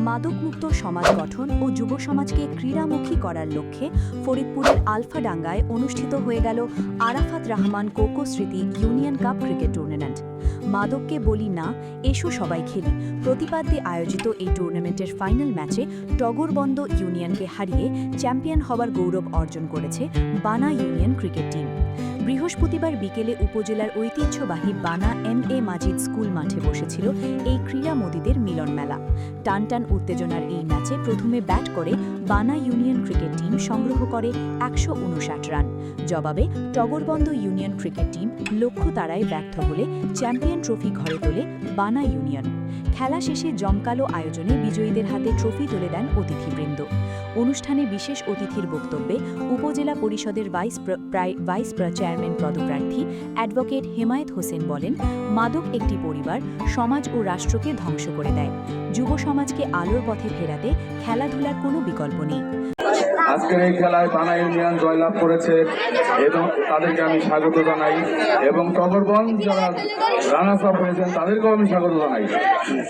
মাদকমুক্ত সমাজ গঠন ও যুব সমাজকে ক্রীড়ামুখী করার লক্ষ্যে ফরিদপুরের আলফাডাঙ্গায় অনুষ্ঠিত হয়ে গেল আরাফাত রহমান কোকো স্মৃতি ইউনিয়ন কাপ ক্রিকেট টুর্নামেন্ট। মাদককে বলি না, এসো সবাই খেলি প্রতিপাদ্যে আয়োজিত এই টুর্নামেন্টের ফাইনাল ম্যাচে টগরবন্দ ইউনিয়নকে হারিয়ে চ্যাম্পিয়ন হওয়ার গৌরব অর্জন করেছে বানা ইউনিয়ন ক্রিকেট টিম। বৃহস্পতিবার বিকেলে উপজেলার ঐতিহ্যবাহী বানা এম.এ. মাজিদ স্কুল মাঠে বসেছিল এই ক্রীড়ামোদীদের মিলন মেলা। টানটান উত্তেজনার এই ম্যাচে প্রথমে ব্যাট করে বানা ইউনিয়ন ক্রিকেট টিম সংগ্রহ করে ১৫৯ রান। জবাবে টগরবন্দ ইউনিয়ন ক্রিকেট টিম লক্ষ্য তাড়ায় ব্যর্থ হলে চ্যাম্পিয়ন ট্রফি ঘরে তোলে বানা ইউনিয়ন। খেলা শেষে জমকালো আয়োজনে বিজয়ীদের হাতে ট্রফি তুলে দেন অতিথিবৃন্দ। অনুষ্ঠানে বিশেষ অতিথির বক্তব্যে উপজেলা পরিষদের ভাইস চেয়ারম্যান পদপ্রার্থী অ্যাডভোকেট হেমায়েত হোসেন বলেন, মাদক একটি পরিবার, সমাজ ও রাষ্ট্রকে ধ্বংস করে দেয়। যুব সমাজকে আলোর পথে ফেরাতে খেলাধুলার কোনো বিকল্প নেই। আজকের এই খেলায় বানা ইউনিয়ন জয়লাভ করেছে এবং তাদেরকে আমি স্বাগত জানাই, এবং টগরবন্দ যারা রানার্স আপ হয়েছেন তাদেরকেও আমি স্বাগত জানাই।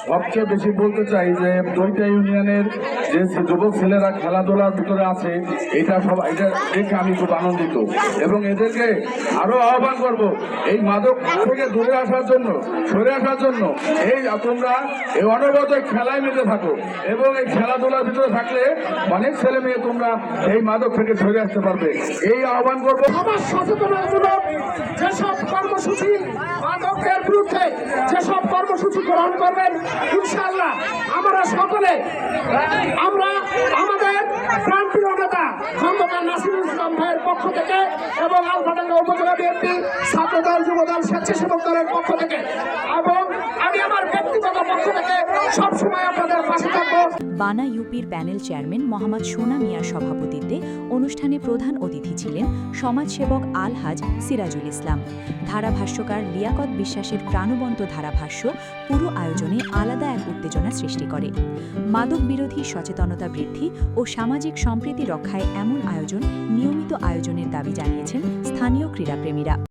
সবচেয়ে বেশি বলতে চাই যে দুইটা ইউনিয়নের যে যুবক ছেলেরা খেলাধুলার ভিতরে আছে, এটা দেখে আমি খুব আনন্দিত, এবং এদেরকে আরো আহ্বান করব এই মাদক থেকে দূরে আসার জন্য, সরে আসার জন্য। এই তোমরা এই অনবরত খেলায় মেতে থাকো, এবং এই খেলাধুলার ভিতরে থাকলে অনেক ছেলে মেয়ে তোমরা এই মাদক থেকে সরে আসতে পারবে, এই আহ্বান করবো। সমাজ সচেতনতামূলক যেসব কর্মসূচি, মাদকের বিরুদ্ধে যেসব কর্মসূচি গ্রহণ করবেন, ইনশাআল্লাহ আমরা সকলে আমাদের প্রান্তীয় নেতা খন্দকার নাসিরুল ইসলাম ভাইয়ের পক্ষ থেকে এবং আলফাডাঙ্গা উপজেলা বিএনপি ছাত্রদল, যুবদল, স্বেচ্ছাসেবক দলের পক্ষ থেকে এবং আমি আমার ব্যক্তিগত পক্ষ থেকে সবসময় আপনাদের পাশে থাকবো। বানা ইউপির প্যানেল চেয়ারম্যান মোহাম্মদ সোনা মিয়ার সভাপতিত্বে অনুষ্ঠানে প্রধান অতিথি ছিলেন সমাজসেবক আলহাজ সিরাজুল ইসলাম। ধারাভাষ্যকার লিয়াকত বিশ্বাসের প্রাণবন্ত ধারাভাষ্য পুরো আয়োজনে আলাদা এক উত্তেজনা সৃষ্টি করে। মাদক বিরোধী সচেতনতা বৃদ্ধি ও সামাজিক সম্প্রীতি রক্ষায় এমন আয়োজন নিয়মিত আয়োজনের দাবি জানিয়েছেন স্থানীয় ক্রীড়াপ্রেমীরা।